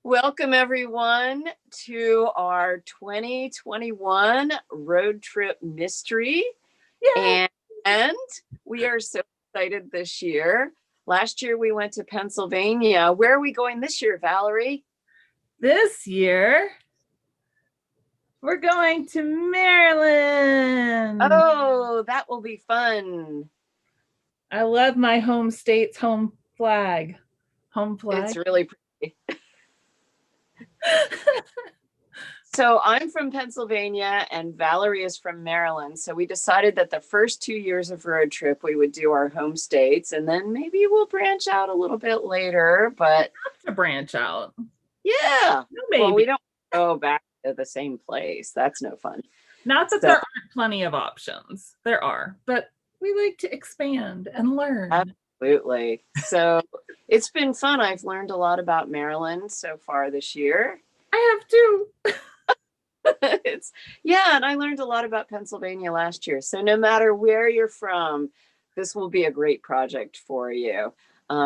Welcome, everyone, to our 2021 road trip mystery. Yay! And we are so excited this year. Last year, we went to Pennsylvania. Where are we going this year, Valerie? This year, we're going to Maryland. Oh, that will be fun. I love my home state's home flag. Home It's flag? really pretty. So I'm from Pennsylvania and Valerie is from Maryland. So we decided that the first 2 years of road trip, we would do our home states and then maybe we'll branch out a little bit later. But To branch out. yeah, No, well, maybe. we don't go back to the same place. That's no fun. Not that there So aren't plenty of options. There are, but we like to expand and learn. absolutely. So it's been fun. I've learned a lot about Maryland so far this year. I have too. It's yeah, and I learned a lot about Pennsylvania last year. So no matter where you're from, this will be a great project for you.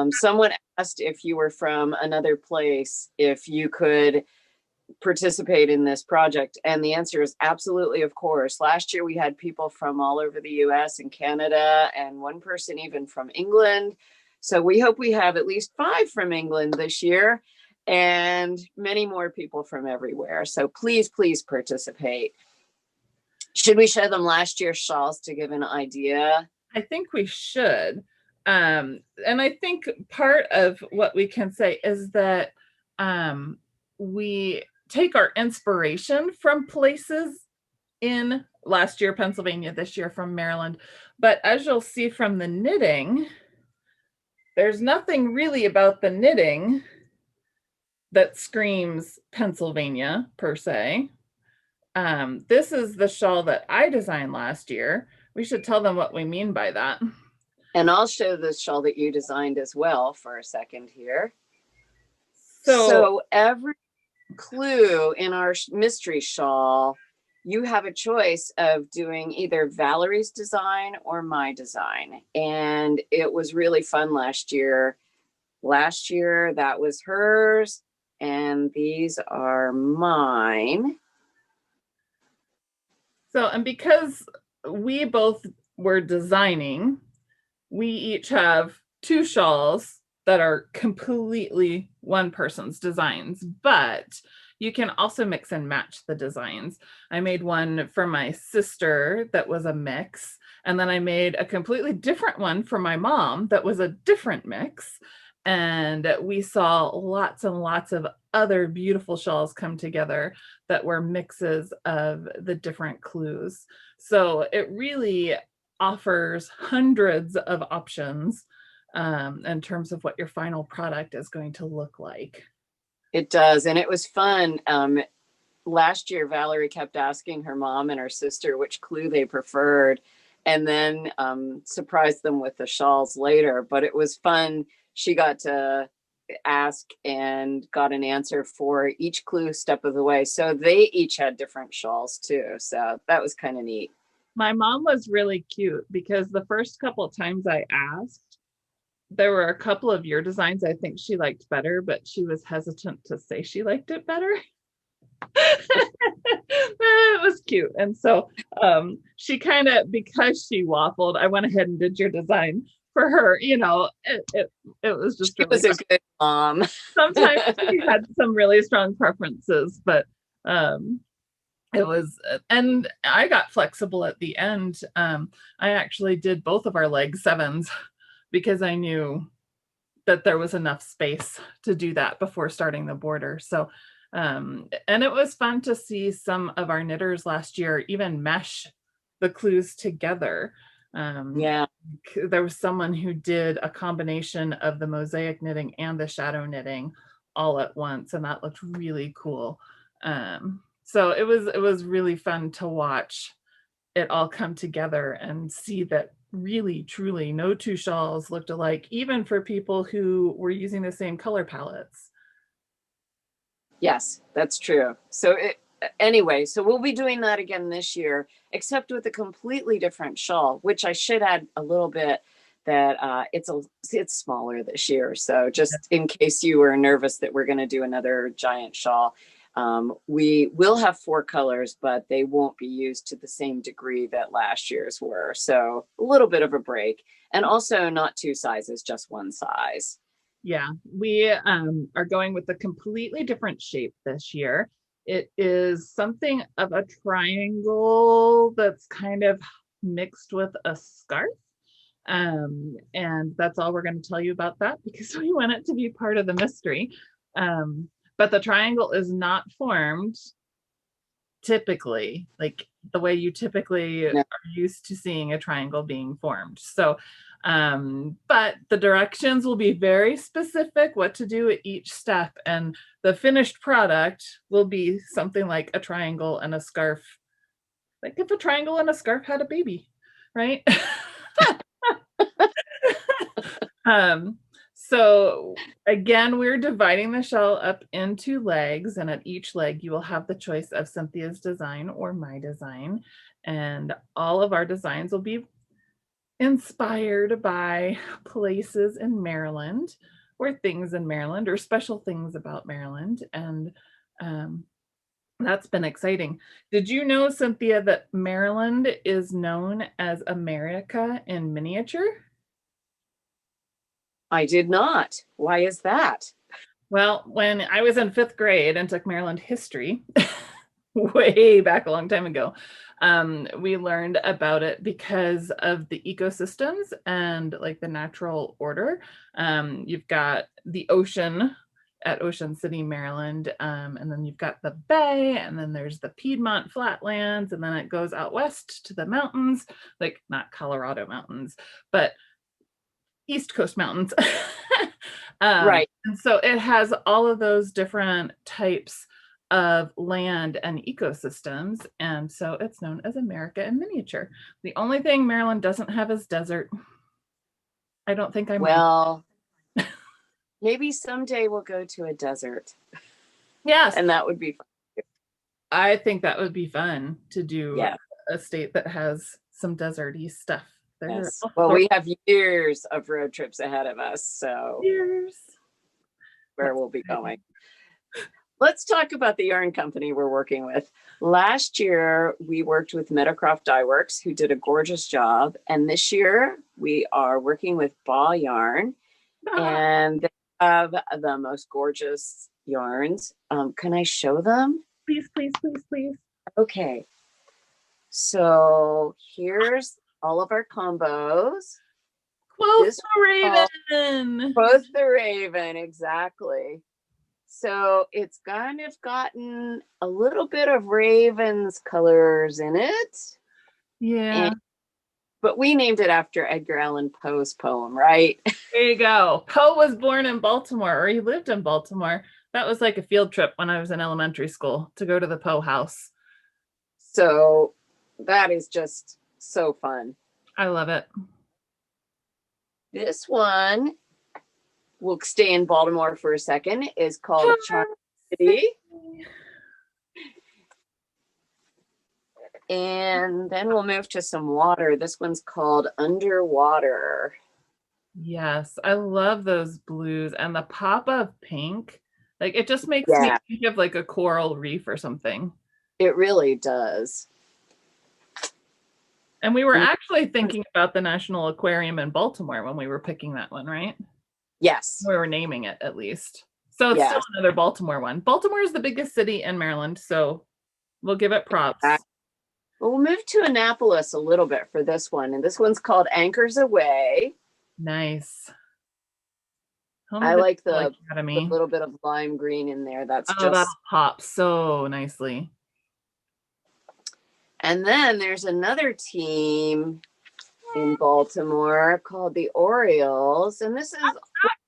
Someone asked if you were from another place, if you could participate in this project, and the answer is absolutely, of course. Last year we had people from all over the US and Canada, and one person even from England. So we hope we have at least 5 from England this year and many more people from everywhere. So please, please participate. Should we show them last year's shawls to give an idea? I think we should. And I think part of what we can say is that we take our inspiration from places in last year, Pennsylvania, this year from Maryland. But as you'll see from the knitting, there's nothing really about the knitting that screams Pennsylvania per se. This is the shawl that I designed last year. We should tell them what we mean by that. And I'll show the shawl that you designed as well for a second here. So, So every clue in our mystery shawl, you have a choice of doing either Valerie's design or my design. And it was really fun last year. Last year, that was hers, and these are mine. and because we both were designing, we each have 2 shawls that are completely one person's designs, but you can also mix and match the designs. I made one for my sister that was a mix, and then I made a completely different one for my mom that was a different mix. And we saw lots and lots of other beautiful shawls come together that were mixes of the different clues. So it really offers hundreds of options in terms of what your final product is going to look like. It does. And it was fun. Last year, Valerie kept asking her mom and her sister which clue they preferred, and then surprised them with the shawls later. But it was fun. She got to ask and got an answer for each clue step of the way. So they each had different shawls too. So that was kind of neat. My mom was really cute because the first couple of times I asked, there were a couple of your designs I think she liked better, but she was hesitant to say she liked it better. It was cute. And so she kind of, because she waffled, I went ahead and did your design for her. It was just She really was a fun. good mom. Sometimes she had some really strong preferences, but it was, and I got flexible at the end. I actually did both of our leg 7s because I knew that there was enough space to do that before starting the border. So, and it was fun to see some of our knitters last year even mesh the clues together. Yeah. There was someone who did a combination of the mosaic knitting and the shadow knitting all at once, and that looked really cool. So it was really fun to watch it all come together and see that really truly no 2 shawls looked alike, even for people who were using the same color palettes. Yes, that's true. Anyway, so we'll be doing that again this year, except with a completely different shawl, which I should add a little bit. that it's smaller this year. So just in case you were nervous that we're going to do another giant shawl, we will have 4 colors, but they won't be used to the same degree that last year's were. So a little bit of a break, and also not 2 sizes, just 1 size. Yeah, we are going with a completely different shape this year. It is something of a triangle that's kind of mixed with a scarf. And that's all we're going to tell you about that because we want it to be part of the mystery. But the triangle is not formed typically like the way you typically No. are used to seeing a triangle being formed. So, but the directions will be very specific what to do at each step, and the finished product will be something like a triangle and a scarf. Like if a triangle and a scarf had a baby, right? um, so again, we're dividing the shell up into legs, and at each leg you will have the choice of Cynthia's design or my design. And all of our designs will be inspired by places in Maryland or things in Maryland or special things about Maryland. And that's been exciting. Did you know, Cynthia, that Maryland is known as America in miniature? I did not. Why is that? Well, when I was in 5th grade and took Maryland history, way back a long time ago, we learned about it because of the ecosystems and like the natural order. You've got the ocean at Ocean City, Maryland, and then you've got the bay, and then there's the Piedmont flatlands, and then it goes out west to the mountains, like not Colorado mountains, but East Coast mountains. Right. And so it has all of those different types of land and ecosystems. And so it's known as America in miniature. The only thing Maryland doesn't have is desert. I don't think I'm ready. Well, maybe someday we'll go to a desert, Yes, and that would be fun. I think that would be fun to do Yeah. a state that has some deserty stuff. There Yes. Well, we have years of road trips ahead of us, so years. where That's we'll be exciting. going. Let's talk about the yarn company we're working with. Last year, we worked with Meadowcroft Dye Works, who did a gorgeous job. And this year, we are working with Ball Yarn, and they have the most gorgeous yarns. Can I show them? Please, please, please, please. Okay. So here's all of our combos. Quoth This the Raven. Both the Raven, exactly. So it's kind of gotten a little bit of Raven's colors in it. Yeah. But we named it after Edgar Allan Poe's poem, right? There you go. Poe was born in Baltimore, or he lived in Baltimore. That was like a field trip when I was in elementary school to go to the Poe house. So that is just so fun. I love it. This one, we'll stay in Baltimore for a second, is called Charm City. And then we'll move to some water. This one's called Underwater. Yes, I love those blues and the pop of pink. Like it just makes me think of like a coral reef or something. It really does. And we were actually thinking about the National Aquarium in Baltimore when we were picking that one, right? Yes. We were naming it at least. So it's still another Baltimore one. Baltimore is the biggest city in Maryland, so we'll give it props. Well, we'll move to Annapolis a little bit for this one. And this one's called Anchors Away. Nice. I like the little bit of lime green in there. That'll pop so nicely. And then there's another team in Baltimore called the Orioles. And this is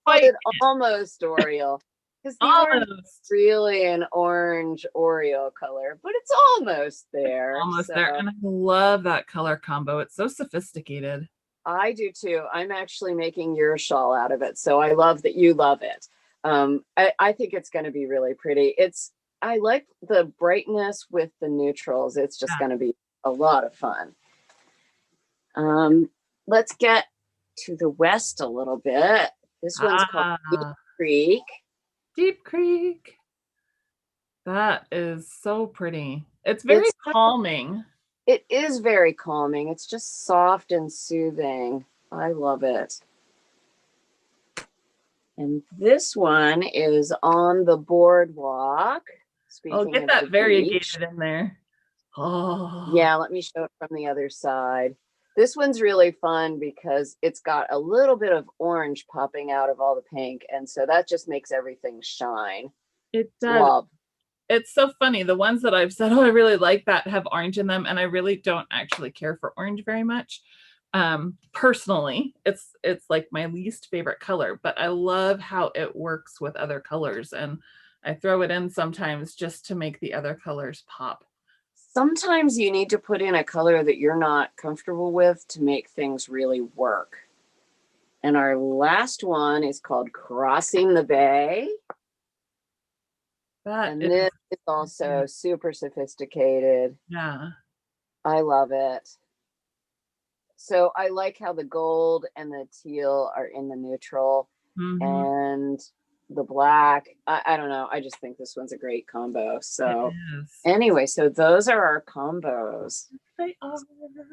an almost Oriole. Because the orange is really an orange Oriole color, but it's almost there. Almost there. And I love that color combo. It's so sophisticated. I do too. I'm actually making your shawl out of it. So I love that you love it. I think it's going to be really pretty. I like the brightness with the neutrals. It's just going to be a lot of fun. Let's get to the west a little bit. This one's called Deep Ah, Creek. Deep Creek. That is so pretty. It's very It's calming. it is very calming. It's just soft and soothing. I love it. And this one is on the boardwalk. I'll Speaking get of the that beach. variegated in there. Oh, Yeah, let me show it from the other side. This one's really fun because it's got a little bit of orange popping out of all the pink. And so that just makes everything shine. it does. Love. It's so funny. The ones that I've said, oh, I really like that have orange in them, and I really don't actually care for orange very much. Personally, it's like my least favorite color, but I love how it works with other colors, and I throw it in sometimes just to make the other colors pop. Sometimes you need to put in a color that you're not comfortable with to make things really work. And our last one is called Crossing the Bay. That And is, this is also super sophisticated. yeah. I love it. So I like how the gold and the teal are in the neutral Hmm. and the black. I don't know. I just think this one's a great combo. It So is. anyway, so those are our combos. They are.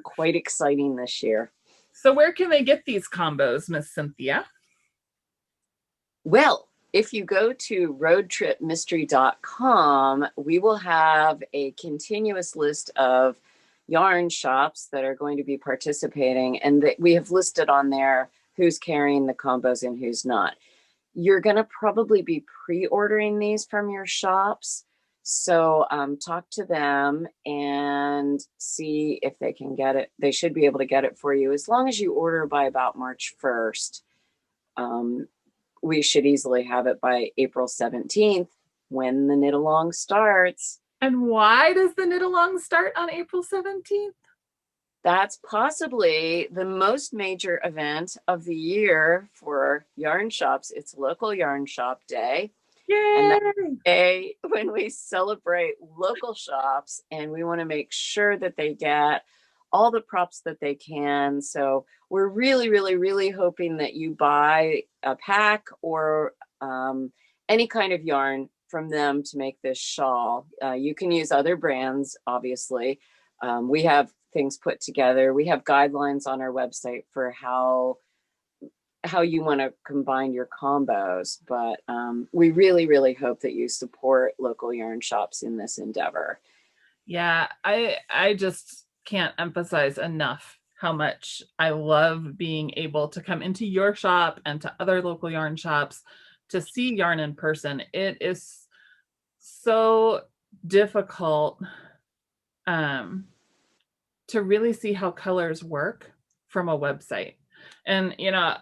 Quite exciting this year. So where can they get these combos, Miss Cynthia? Well, if you go to roadtripmystery.com, we will have a continuous list of yarn shops that are going to be participating, and that we have listed on there who's carrying the combos and who's not. You're going to probably be pre-ordering these from your shops. So talk to them and see if they can get it. They should be able to get it for you as long as you order by about March 1st. Um, we should easily have it by April 17th when the knit along starts. And why does the knit along start on April 17th? That's possibly the most major event of the year for yarn shops. It's local yarn shop day. And that's Yay! a when we celebrate local shops, and we want to make sure that they get all the props that they can. So we're really, really, really hoping that you buy a pack or any kind of yarn from them to make this shawl. You can use other brands, obviously. We have things put together. We have guidelines on our website for how you want to combine your combos, but we really, really hope that you support local yarn shops in this endeavor. Yeah, I just can't emphasize enough how much I love being able to come into your shop and to other local yarn shops to see yarn in person. It is so difficult um, to really see how colors work from a website. And,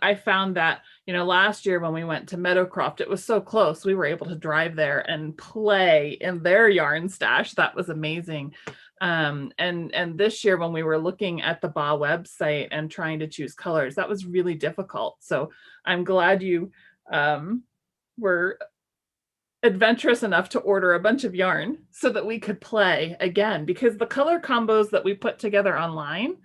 I found that, last year when we went to Meadowcroft, it was so close. We were able to drive there and play in their yarn stash. That was amazing. And this year when we were looking at the BA website and trying to choose colors, that was really difficult. So I'm glad you were adventurous enough to order a bunch of yarn so that we could play again, because the color combos that we put together online,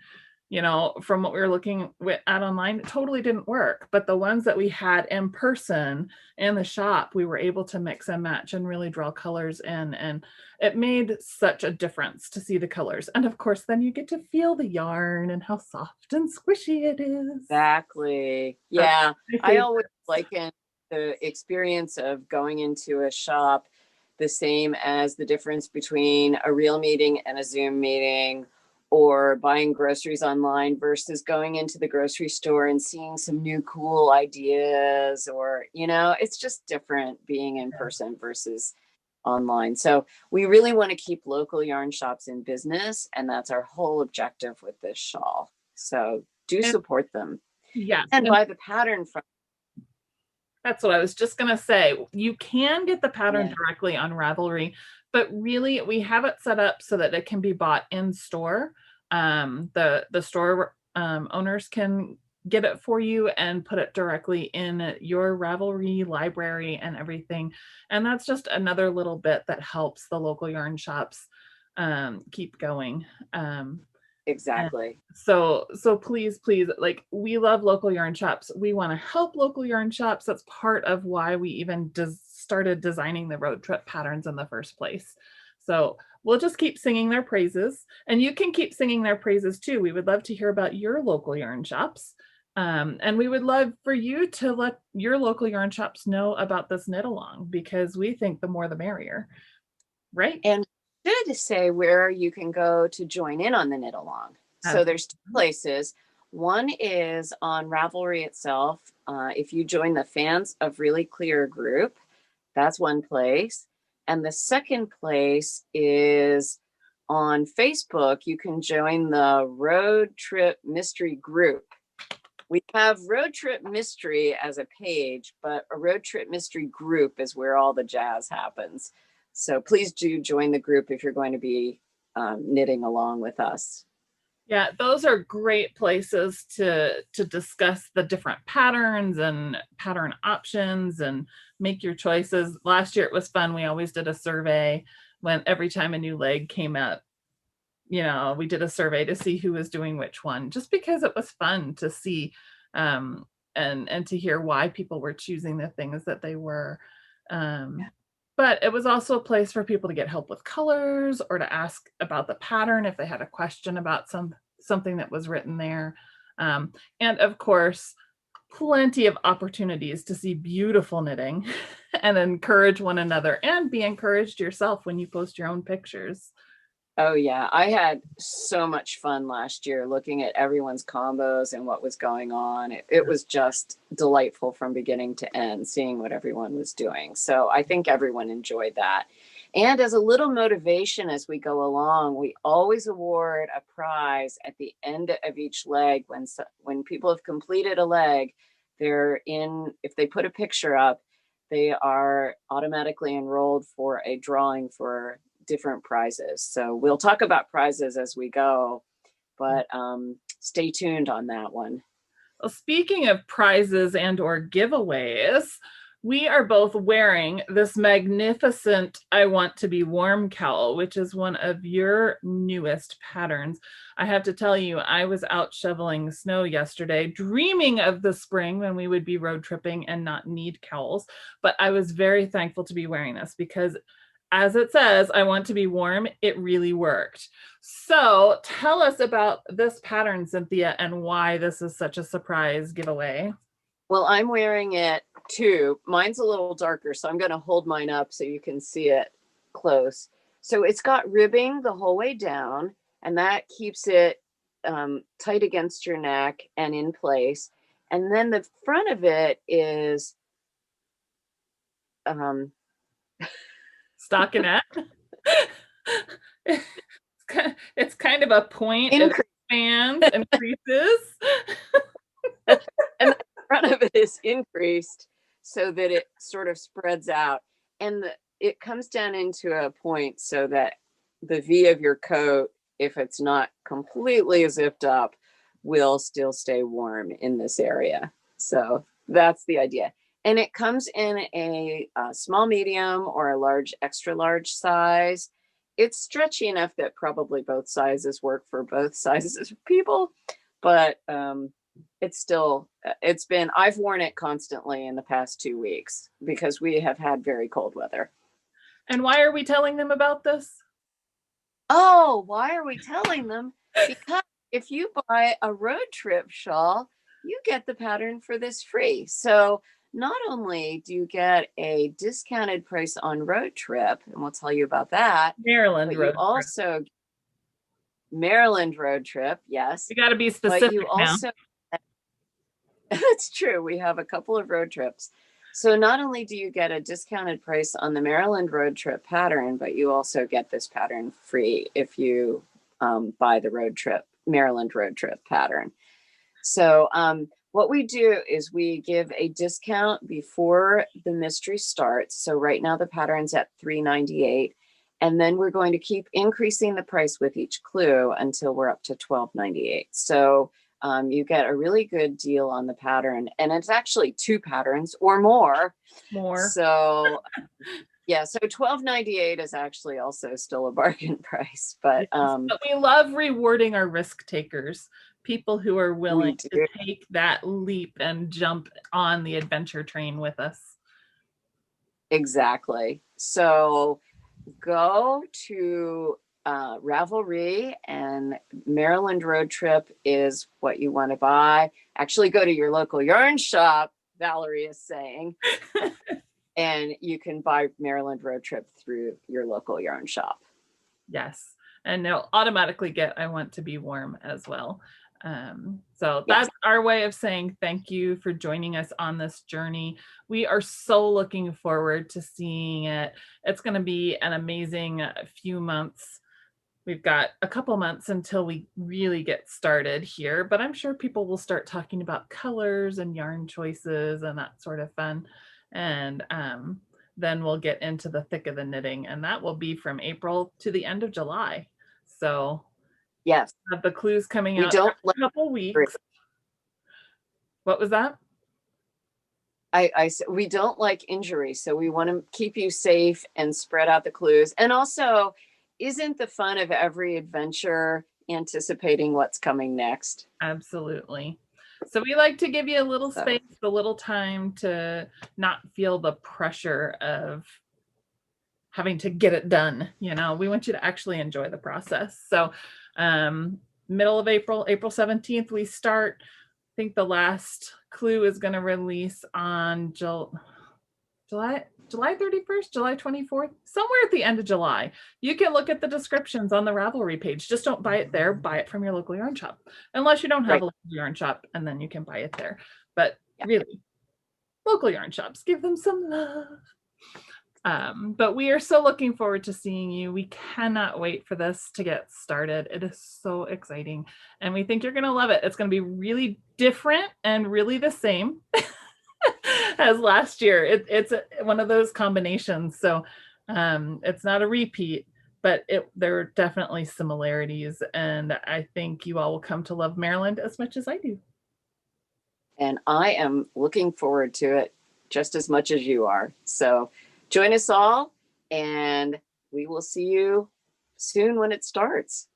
from what we were looking at online, totally didn't work. But the ones that we had in person in the shop, we were able to mix and match and really draw colors in. And it made such a difference to see the colors. And of course, then you get to feel the yarn and how soft and squishy it is. Exactly. That's Yeah. my I favorite. always liken the experience of going into a shop the same as the difference between a real meeting and a Zoom meeting, or buying groceries online versus going into the grocery store and seeing some new cool ideas, or, it's just different being in person versus online. So we really want to keep local yarn shops in business, and that's our whole objective with this shawl. So do And support them yes, and and buy the pattern from. that's what I was just going to say. You can get the pattern Yeah. directly on Ravelry, but really we have it set up so that it can be bought in store. The store owners can get it for you and put it directly in your Ravelry library and everything. And that's just another little bit that helps the local yarn shops keep going. exactly. So please, like, we love local yarn shops. We want to help local yarn shops. That's part of why we even started designing the road trip patterns in the first place. So we'll just keep singing their praises, and you can keep singing their praises too. We would love to hear about your local yarn shops. And we would love for you to let your local yarn shops know about this knit along, because we think the more the merrier, right? And should say where you can go to join in on the knit along. So Absolutely. there's two places. One is on Ravelry itself. If you join the Fans of Really Clear group, that's one place. And the second place is on Facebook. You can join the Road Trip Mystery group. We have Road Trip Mystery as a page, but a Road Trip Mystery group is where all the jazz happens. So please do join the group if you're going to be knitting along with us. Yeah, those are great places to discuss the different patterns and pattern options and make your choices. Last year it was fun. We always did a survey when every time a new leg came up, we did a survey to see who was doing which one, just because it was fun to see and to hear why people were choosing the things that they were. But it was also a place for people to get help with colors or to ask about the pattern if they had a question about something that was written there. And of course, plenty of opportunities to see beautiful knitting and encourage one another and be encouraged yourself when you post your own pictures. Oh yeah, I had so much fun last year looking at everyone's combos and what was going on. It was just delightful from beginning to end, seeing what everyone was doing. So I think everyone enjoyed that. And as a little motivation as we go along, we always award a prize at the end of each leg. When people have completed a leg, if they put a picture up, they are automatically enrolled for a drawing for different prizes. So we'll talk about prizes as we go, but stay tuned on that one. Well, speaking of prizes and or giveaways, we are both wearing this magnificent I Want to Be Warm cowl, which is one of your newest patterns. I have to tell you, I was out shoveling snow yesterday, dreaming of the spring when we would be road tripping and not need cowls. But I was very thankful to be wearing this because, as it says, I want to be warm. It really worked. So tell us about this pattern, Cynthia, and why this is such a surprise giveaway. Well, I'm wearing it too. Mine's a little darker, so I'm going to hold mine up so you can see it close. So it's got ribbing the whole way down, and that keeps it tight against your neck and in place. And then the front of it is Stockinette. It's kind of a point. It expands, increases. And the front of it is increased so that it sort of spreads out. And it comes down into a point so that the V of your coat, if it's not completely zipped up, will still stay warm in this area. So that's the idea. And it comes in a small, medium, or a large, extra large size. It's stretchy enough that probably both sizes work for both sizes of people, but I've worn it constantly in the past 2 weeks because we have had very cold weather. And why are we telling them about this? Oh, why are we telling them? Because if you buy a road trip shawl, you get the pattern for this free. So not only do you get a discounted price on road trip, and we'll tell you about that, Maryland but road you also trip. Maryland road trip, yes. You got to be specific. But you also that's true. We have a couple of road trips. So not only do you get a discounted price on the Maryland road trip pattern, but you also get this pattern free if you buy the Maryland road trip pattern. So what we do is we give a discount before the mystery starts. So right now the pattern's at $3.98. And then we're going to keep increasing the price with each clue until we're up to $12.98. So you get a really good deal on the pattern, and it's actually 2 patterns or more. More. So Yeah, so 12.98 is actually also still a bargain price, but Yes. But we love rewarding our risk takers, people who are we willing to do. take that leap and jump on the adventure train with us. Exactly. So go to Ravelry, and Maryland Road Trip is what you want to buy. Actually, go to your local yarn shop, Valerie is saying, and you can buy Maryland Road Trip through your local yarn shop. Yes. And they'll automatically get I want to be warm as well. So Yes. that's our way of saying thank you for joining us on this journey. We are so looking forward to seeing it. It's going to be an amazing few months. We've got a couple months until we really get started here, but I'm sure people will start talking about colors and yarn choices and that sort of fun. And then we'll get into the thick of the knitting, and that will be from April to the end of July. So Yes. have the clues coming We out don't every couple weeks. What was that? we don't like injury, so we want to keep you safe and spread out the clues. And also, isn't the fun of every adventure anticipating what's coming next? Absolutely. So we like to give you a little So, space, a little time to not feel the pressure of having to get it done. We want you to actually enjoy the process. So middle of April, April 17th, we start. I think the last clue is going to release on July 31st, July 24th, somewhere at the end of July. You can look at the descriptions on the Ravelry page. Just don't buy it there. Buy it from your local yarn shop, unless you don't have right. a local yarn shop, and then you can buy it there. But Yeah. really, local yarn shops, give them some love. But we are so looking forward to seeing you. We cannot wait for this to get started. It is so exciting, and we think you're going to love it. It's going to be really different and really the same as last year. It's one of those combinations. So it's not a repeat, but there are definitely similarities, and I think you all will come to love Maryland as much as I do. And I am looking forward to it just as much as you are. So join us all, and we will see you soon when it starts.